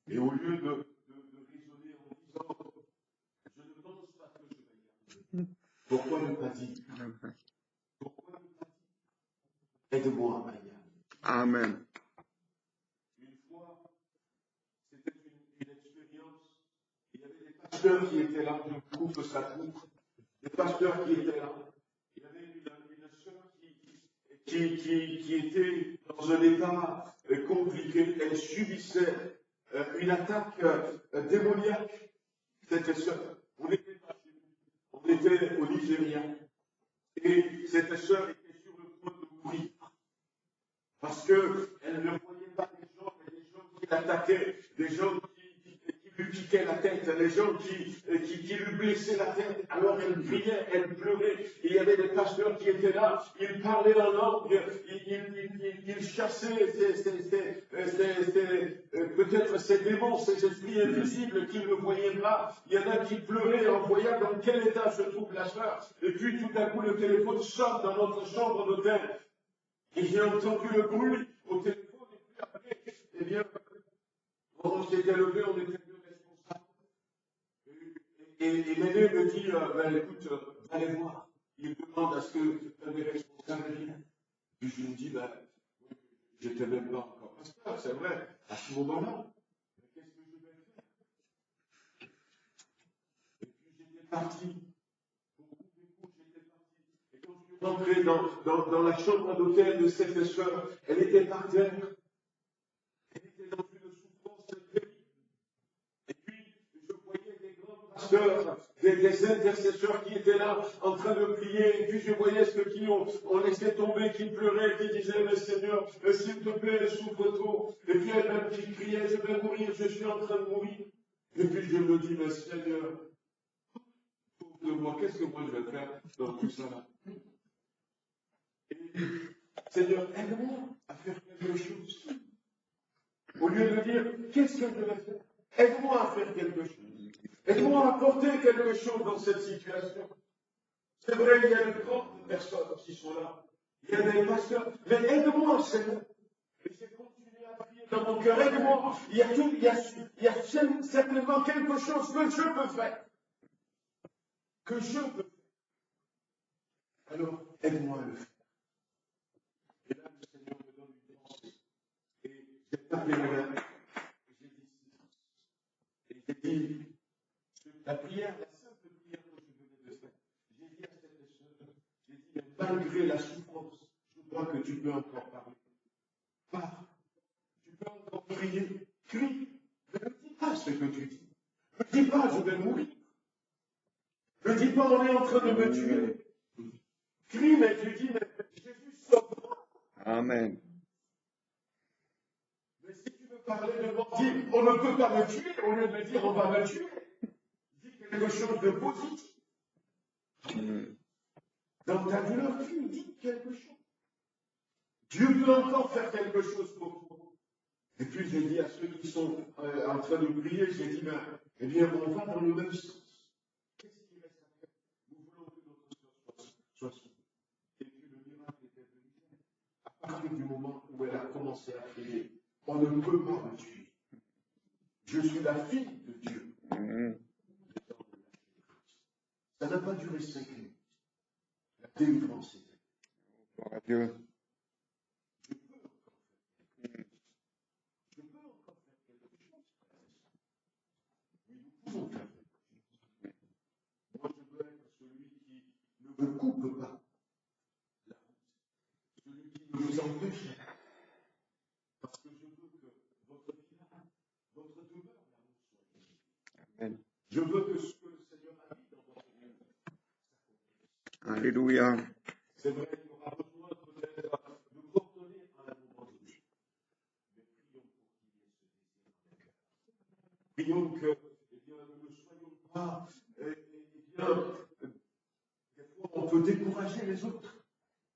Et au lieu de raisonner en disant, je ne pense pas que je vais y arriver. Pourquoi ne pas dire? Pourquoi ne pas dire? Aide-moi à y arriver. Amen. Une fois, c'était une expérience. Il y avait des pasteurs qui étaient là, je trouve que ça trouve. Des pasteurs qui étaient là. Il y avait une sœur qui était dans un état compliqué. Elle subissait une attaque démoniaque. Cette sœur, on était pas chez nous. On était au Nigeria. Et cette sœur était sur le point de mourir. Parce qu'elle ne voyait pas des gens qui l'attaquaient, des gens qui lui piquaient la tête, des gens qui lui blessaient la tête. Alors elle criait, elle pleurait. Et il y avait des pasteurs qui étaient là, ils parlaient en langue, ils chassaient peut-être ces démons, ces esprits invisibles qui ne voyaient pas. Il y en a qui pleuraient en voyant dans quel état se trouve la sœur. Et puis tout à coup le téléphone sonne dans notre chambre d'hôtel. Et j'ai entendu le bruit au téléphone, et puis après, eh bien, on s'était levé, on était deux responsables. Et l'aîné me dit, écoute, allez voir. Il demande à ce que un des responsables vienne. Puis je lui dis, je n'étais même pas encore pasteur, c'est vrai, à ce moment-là. Mais qu'est-ce que je vais faire? Et puis j'étais parti. Rentré dans la chambre d'hôtel de cette sœur, elle était par terre, elle était dans une souffrance terrible. Et puis, je voyais des grands pasteurs, des intercesseurs qui étaient là, en train de prier, et puis je voyais ceux qui ont laissé tomber, qui pleuraient, qui disaient, mais Seigneur, s'il te plaît, elle souffre trop. Et puis elle-même qui criait, je vais mourir, je suis en train de mourir. Et puis je me dis, mais Seigneur, de moi, qu'est-ce que moi je vais faire dans tout ça là? Seigneur, aide-moi à faire quelque chose. Au lieu de dire, qu'est-ce que je vais faire? Aide-moi à faire quelque chose. Aide-moi à apporter quelque chose dans cette situation. C'est vrai, il y a de grandes personnes qui sont là. Il y a des pasteurs. Mais aide-moi, Seigneur. Et j'ai continué à prier dans mon cœur. Aide-moi. Il y a certainement quelque chose que je peux faire. Que je peux faire. Alors, aide-moi à le faire. Et là, le Seigneur me donne une pensée. Et j'ai tapé la main. Et j'ai dit silence. Et j'ai dit, la prière, la simple prière que je venais de faire. J'ai dit à cette sœur, j'ai dit, mais malgré la souffrance, je crois que tu peux encore parler. Parle. Tu peux encore prier. Crie. Ne me dis pas ce que tu dis. Ne me dis pas, je vais mourir. Ne dis pas, on est en train de me tuer. Crie, mais tu dis, mais Jésus, sauve-moi. Amen. Mais si tu veux parler devant Dieu, on ne peut pas me tuer, au lieu de dire on va me tuer. Dis quelque chose de positif. Dans ta douleur, dis quelque chose. Dieu peut encore faire quelque chose pour toi. Et puis j'ai dit à ceux qui sont en train de prier, j'ai dit, eh bien, on va dans le même sens. Qu'est-ce qui reste à faire? Nous voulons que notre sœur soit sauvée. Et puis le miracle était venu. À partir du moment où elle a commencé à prier, on ne peut pas me tuer. Je suis la fille de Dieu. Ça n'a pas duré 5 minutes. La délivrance était. Gloire à Dieu. Je peux encore faire quelque chose. Oui, nous pouvons faire quelque chose. Moi, je veux être celui qui ne vous coupe pas la route. Celui qui ne vous empêche pas. Parce que je veux que votre vie, votre demeure là-haut soit visible. Amen. Je veux que ce que le Seigneur a mis dans votre vie s'accomplisse. Alléluia. C'est vrai qu'il y aura besoin peut-être de coordonner à un moment donné. Mais prions pour qu'il y ait ce désir dans le cœur. Prions que, eh bien, nous ne soyons pas, des fois on peut décourager les autres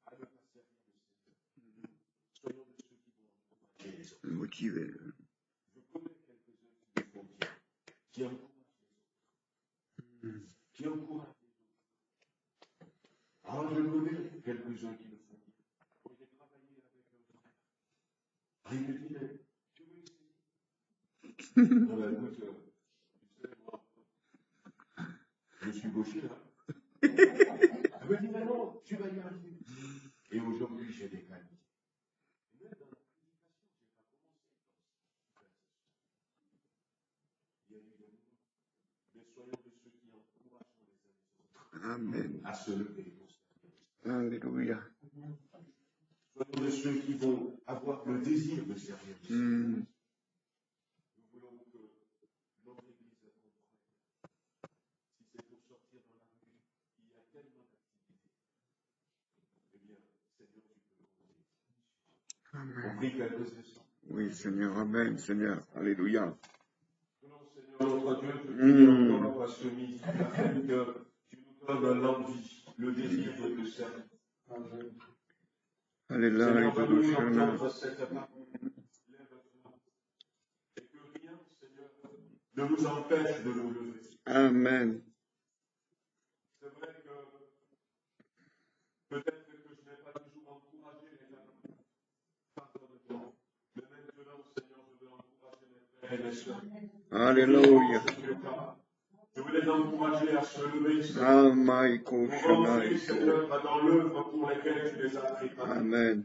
à ne pas servir le Seigneur. Soyons de ceux qui vont encourager les autres. Motivé. Je connais quelques-uns qui le font bien, qui encouragent les autres. Qui encouragent les autres. Alors je connais quelques-uns qui le font il me dit, mais tu veux essayer? Bon, ben, écoute, tu sais, moi, je suis gaucher, là. Elle me dit, mais non, tu vas y arriver. Et aujourd'hui, j'ai des qualités. Et même dans la prédication, j'ai pas commencé. Il y a eu des moments. Mais soyons de ceux qui encouragent les uns les autres Amen. à se lever pour ça. Alléluia. Soyons de ceux qui vont avoir le désir de servir le Seigneur. Nous voulons que notre Église comprenne. Si c'est pour sortir dans la rue, il y a tellement d'activités. Eh bien, Seigneur, tu peux causer. On prie quelques instants. Oui, Seigneur. Amen, Seigneur. Alléluia. Seigneur, notre Dieu, te prie encore à ce midi, afin que tu nous donnes l'envie, le désir de te servir. Alléluia. Seigneur, donne-nous entendre cette parole. Lève-toi. Et que rien, Seigneur, ne nous empêche de nous lever. Amen. C'est vrai que peut-être que je n'ai pas toujours encouragé les gens. Pardonne-moi. Mais maintenant, Seigneur, je veux encourager les frères et les sœurs. Alléluia. Je veux les encourager à se lever, Seigneur. Amaïko Rentrer, Seigneur, dans l'œuvre pour laquelle tu les as préparés. Amen.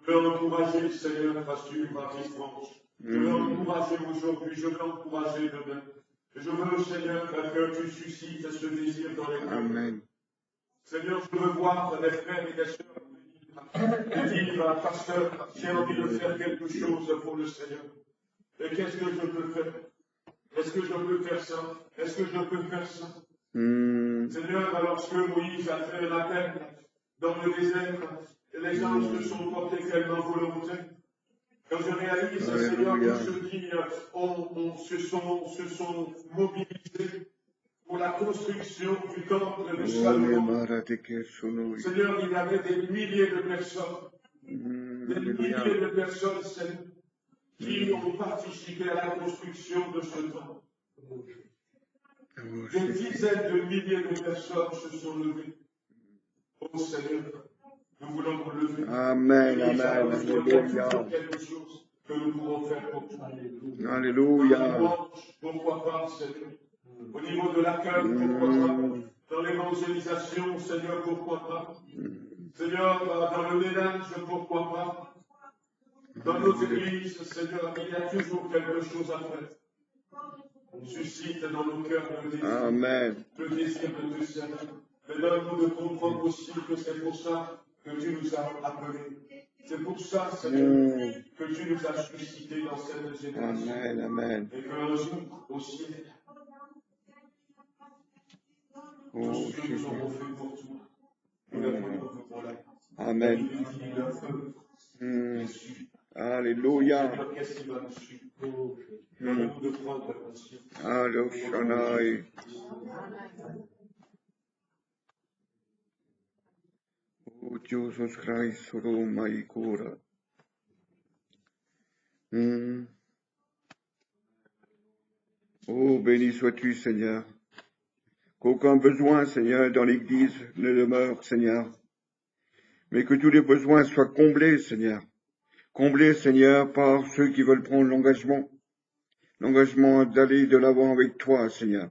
Je veux encourager, Seigneur, à suivre ma dimanche. Je veux encourager aujourd'hui, je veux encourager demain. Et je veux, Seigneur, que tu suscites ce désir dans les cœurs. Amen. Seigneur, je veux voir des frères et des sœurs me dire, pasteur, j'ai envie de faire quelque chose pour le Seigneur. Et qu'est-ce que je peux faire? Est-ce que je peux faire ça? Est-ce que je peux faire ça? Seigneur, lorsque Moïse a fait un appel dans le désert, les anges se sont portés tellement volontaires. Quand je réalise, Seigneur, que ceux qui se sont mobilisés pour la construction du temple de Salomon. Seigneur, il y avait des milliers de personnes, Seigneur, qui ont participé à la construction de ce temple. Des dizaines de milliers de personnes se sont levées. Oh Seigneur, nous voulons nous lever. Amen, amen, alléluia. Quelque chose que nous pouvons faire pour toi. Alléluia. Pourquoi pas, Seigneur? Au niveau de l'accueil, pourquoi pas? Dans l'évangélisation, Seigneur, pourquoi pas? Seigneur, dans le ménage, pourquoi pas? Dans nos églises, Seigneur, il y a toujours quelque chose à faire. Suscite dans nos cœurs le désir, Amen. Le désir de te servir. Mais donne-nous de comprendre aussi que c'est pour ça que tu nous as appelés. C'est pour ça, Seigneur, que tu nous as suscités dans cette génération. Amen, amen. Et qu'un jour aussi, tout ce que nous aurons fait pour toi, nous l'avons pour la. Amen. Alléluia. Qu'est-ce qui va nous suivre? Donne-nous de prendre conscience. Alléluia. Oh Jesus Christ, Roma y cura. Oh, béni sois-tu, Seigneur. Qu'aucun besoin, Seigneur, dans l'Église ne demeure, Seigneur. Mais que tous les besoins soient comblés, Seigneur. Comblés, Seigneur, par ceux qui veulent prendre l'engagement d'aller de l'avant avec toi, Seigneur.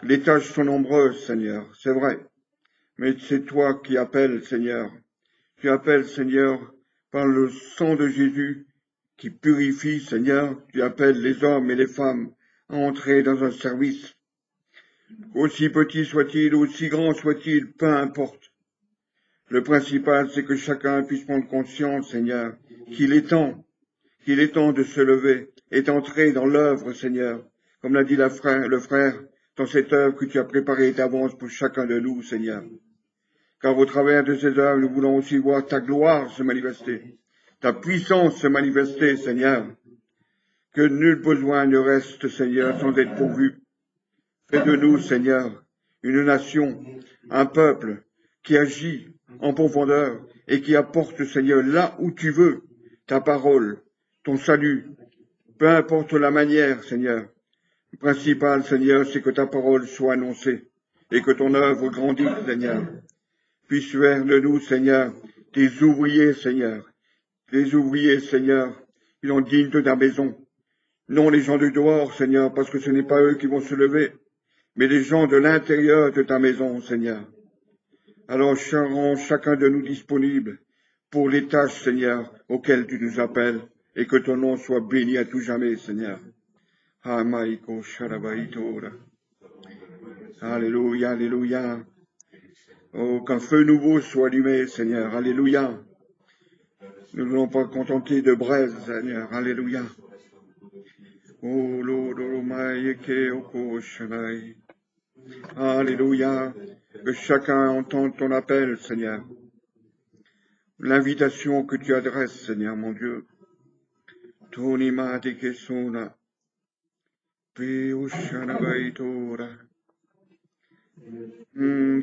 Les tâches sont nombreuses, Seigneur, c'est vrai. Mais c'est toi qui appelles, Seigneur. Tu appelles, Seigneur, par le sang de Jésus qui purifie, Seigneur. Tu appelles les hommes et les femmes à entrer dans un service. Aussi petit soit-il, aussi grand soit-il, peu importe. Le principal, c'est que chacun puisse prendre conscience, Seigneur, qu'il est temps de se lever et d'entrer dans l'œuvre, Seigneur, comme l'a dit le frère, dans cette œuvre que tu as préparée d'avance pour chacun de nous, Seigneur. Car au travers de ces œuvres, nous voulons aussi voir ta gloire se manifester, ta puissance se manifester, Seigneur. Que nul besoin ne reste, Seigneur, sans être pourvu. Fais de nous, Seigneur, une nation, un peuple qui agit en profondeur et qui apporte, Seigneur, là où tu veux, ta parole, ton salut, peu importe la manière, Seigneur. Le principal, Seigneur, c'est que ta parole soit annoncée et que ton œuvre grandisse, Seigneur. Puisse faire de nous, Seigneur, des ouvriers, Seigneur, Les ouvriers, Seigneur, ils sont dignes de ta maison. Non les gens de dehors, Seigneur, parce que ce n'est pas eux qui vont se lever, mais les gens de l'intérieur de ta maison, Seigneur. Alors rends chacun de nous disponible pour les tâches, Seigneur, auxquelles tu nous appelles, et que ton nom soit béni à tout jamais, Seigneur. Alléluia, alléluia. Oh, qu'un feu nouveau soit allumé, Seigneur. Alléluia. Nous ne voulons pas contenter de braises, Seigneur. Alléluia. Oh, alléluia. Que chacun entende ton appel, Seigneur. L'invitation que tu adresses, Seigneur, mon Dieu.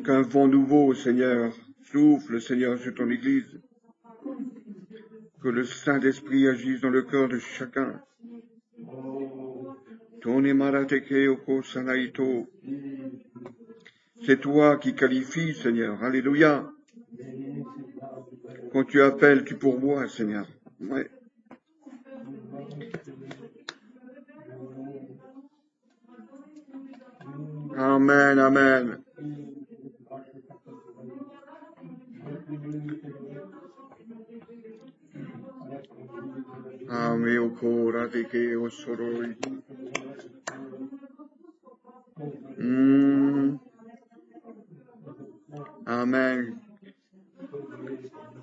Qu'un vent nouveau, Seigneur, souffle, Seigneur, sur ton Église. Que le Saint-Esprit agisse dans le cœur de chacun. C'est toi qui qualifies, Seigneur. Alléluia. Quand tu appelles, tu pourvois, Seigneur. Ouais. Amen, amen. Amen, au cora de que o soroi. Amen.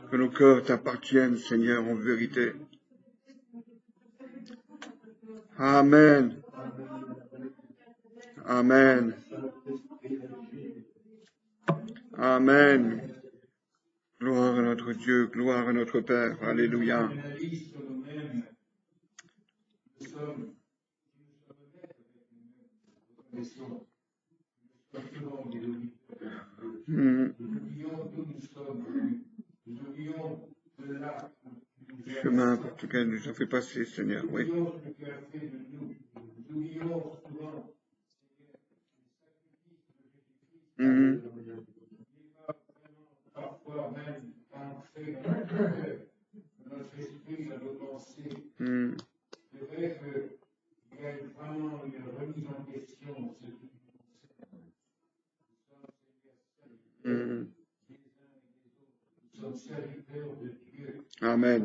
Que nos cœurs t'appartiennent, Seigneur, en vérité. Amen. Amen. Amen. Gloire à notre Dieu, gloire à notre Père. Alléluia. Chemin pour lequel nous a fait passer, Seigneur, oui. Parfois même entrer dans notre cœur, notre esprit à nos pensées. C'est vrai qu'il y a vraiment une remise en question de ce qui nous concerne. Nous sommes serviteurs de Dieu. Amen.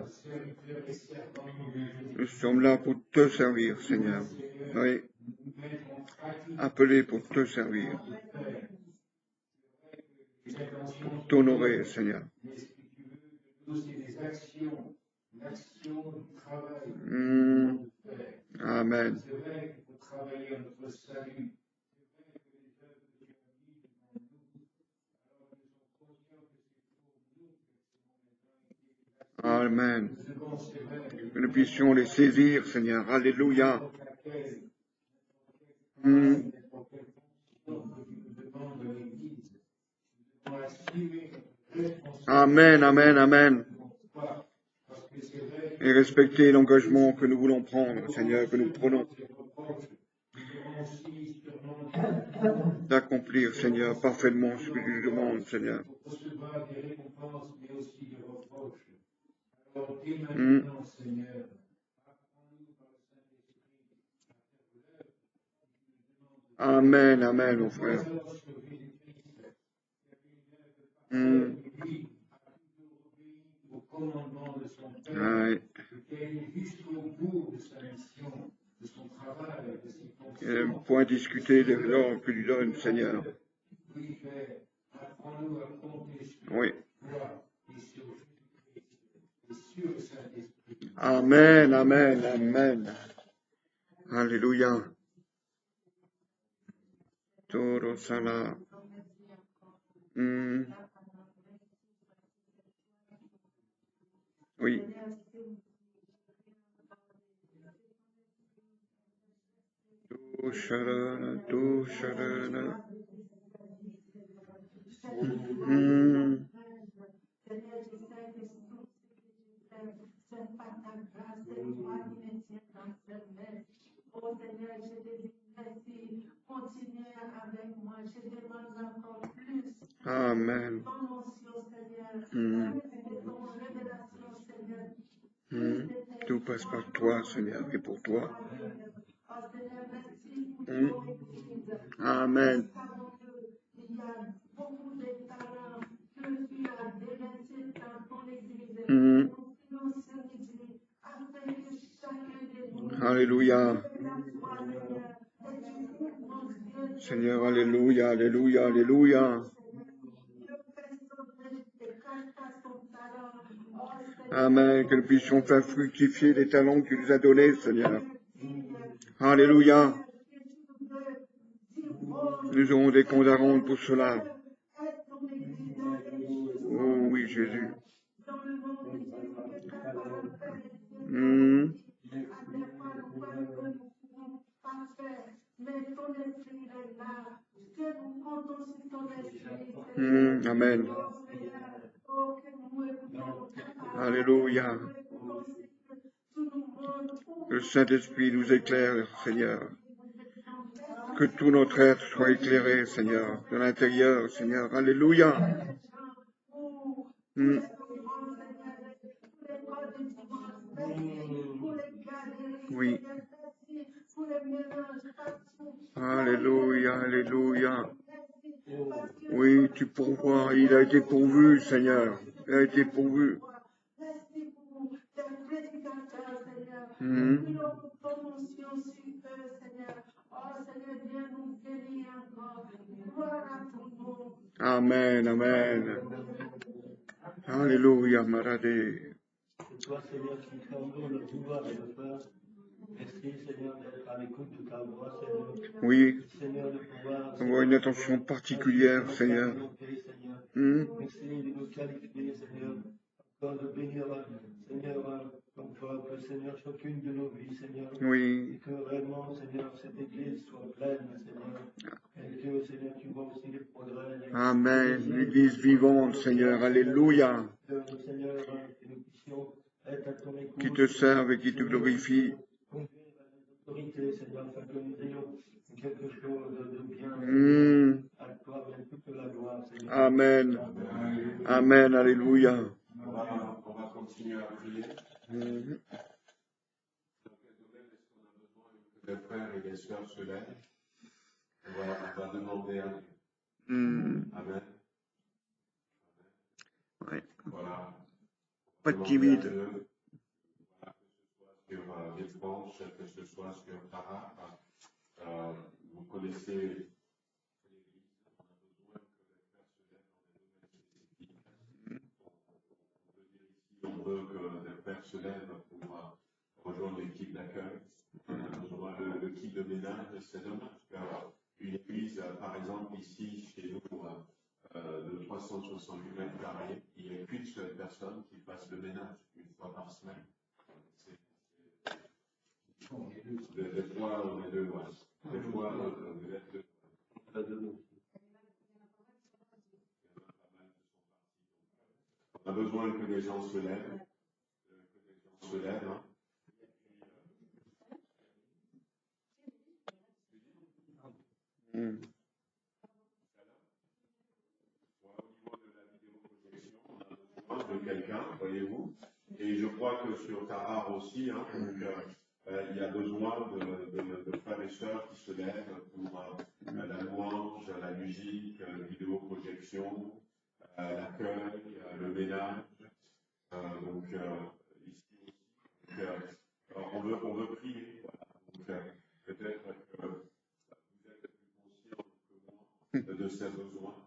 Nous sommes là pour te servir, Seigneur. Oui. Appelés pour te servir. Pour t'honorer, Seigneur. Amen. Amen. Que nous puissions les saisir, Seigneur. Alléluia. Amen, amen, amen. Et respecter l'engagement que nous voulons prendre, Seigneur, que nous prenons. D'accomplir, Seigneur, parfaitement ce que tu nous demandes, Seigneur. Amen, amen, mon frère. Point discuter de l'ordre que tu donnes, Seigneur. Oui. Amen, amen, amen. Alléluia. Toro Sala. Oui. Do Sharana, Do Sharana. Oh Seigneur, je te dis merci. Continue avec moi. Je demande encore plus. Amen. Ton onction, Seigneur. Ton révélation, Seigneur. Tout passe par toi, Seigneur, et pour toi. Amen. Alléluia. Seigneur, alléluia, alléluia, alléluia. Amen, que nous puissions faire fructifier les talents que tu nous as donnés, Seigneur. Alléluia. Nous aurons des comptes à rendre pour cela. Oh oui, Jésus. Amen. Alléluia. Le Saint-Esprit nous éclaire, Seigneur. Que tout notre être soit éclairé, Seigneur, de l'intérieur, Seigneur. Alléluia. Oui. Alléluia, alléluia. Oui, tu pourvois. Il a été pourvu, Seigneur. Il a été pourvu. Amen, amen. Alléluia, Maradé. C'est toi, Seigneur, qui tremble le pouvoir et le peur. Merci, Seigneur, d'être à l'écoute de ta voix, Seigneur. Oui. Seigneur, de pouvoir avoir une attention particulière, Seigneur. Merci de nous qualifier, Seigneur. Encore de bénir, Seigneur, comme peuple, Seigneur, chacune de nos vies, Seigneur. Oui. Et que réellement, Seigneur, cette église soit pleine, Seigneur. Et que, Seigneur, tu vois aussi les progrès. Amen. L'église vivante, Seigneur. Alléluia. Seigneur, que nous puissions être à ton écoute. Qui te servent et qui te glorifient. Autorité, Seigneur, afin que nous ayons quelque chose de bien. À toi, bien toute la gloire, Seigneur. Amen. Amen. Alléluia. On va continuer à prier. Les frères et les sœurs se lèvent. On va demander à Dieu. Amen. Ouais. Voilà. Pas de timide. Voilà, que ce soit sur Villefranche, que ce soit sur Tara. Vous connaissez l'église. On veut que les frères se lèvent pour rejoindre l'équipe d'accueil. On a besoin de l'équipe de ménage. C'est dommage qu'une église, par exemple, ici, chez nous, de 368 mètres carrés, il n'y ait qu'une seule personne qui fasse le ménage une fois par semaine. Des fois, on est deux. Des fois, vous êtes deux. On a besoin que les gens se lèvent. Hein. Au niveau de la vidéoprojection, on a besoin de quelqu'un, voyez-vous. Et je crois que sur Tahar aussi, hein, il y a besoin de frères et sœurs qui se lèvent pour la louange, la musique, la vidéoprojection, l'accueil, le ménage. Donc, ici, on veut prier. Voilà. Donc, peut-être que vous êtes plus conscient que moi de ces besoins.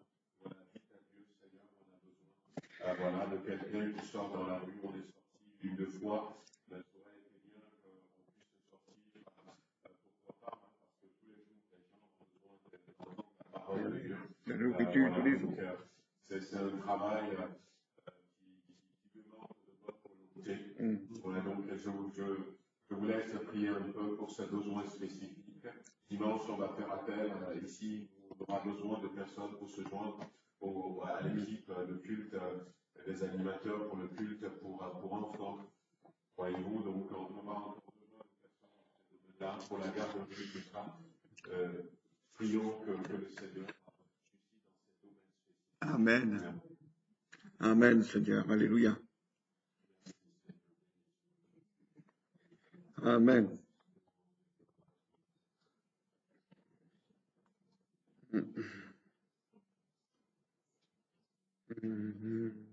Voilà, dites à Dieu, Seigneur, on a besoin. Voilà, de quelqu'un qui sort dans la rue, on est sorti une, deux fois. Ça aurait été bien qu'on puisse sortir. Pourquoi pas, parce que tous les jours, les gens ont besoin d'entendre la parole de Dieu. La nourriture tous les jours. C'est un travail qui demande de votre volonté. Voilà, donc je vous laisse prier un peu pour ces besoins spécifiques. Dimanche, on va faire appel ici. On aura besoin de personnes pour se joindre à l'équipe de culte, des animateurs pour le culte pour enfants. Voyez-vous, donc on aura encore besoin de personnes là pour la garde de tout ça. Prions que le Seigneur suscite dans ces domaines spécifiques. Amen. Amen, Seigneur. Alléluia. Amen. Mm-hmm.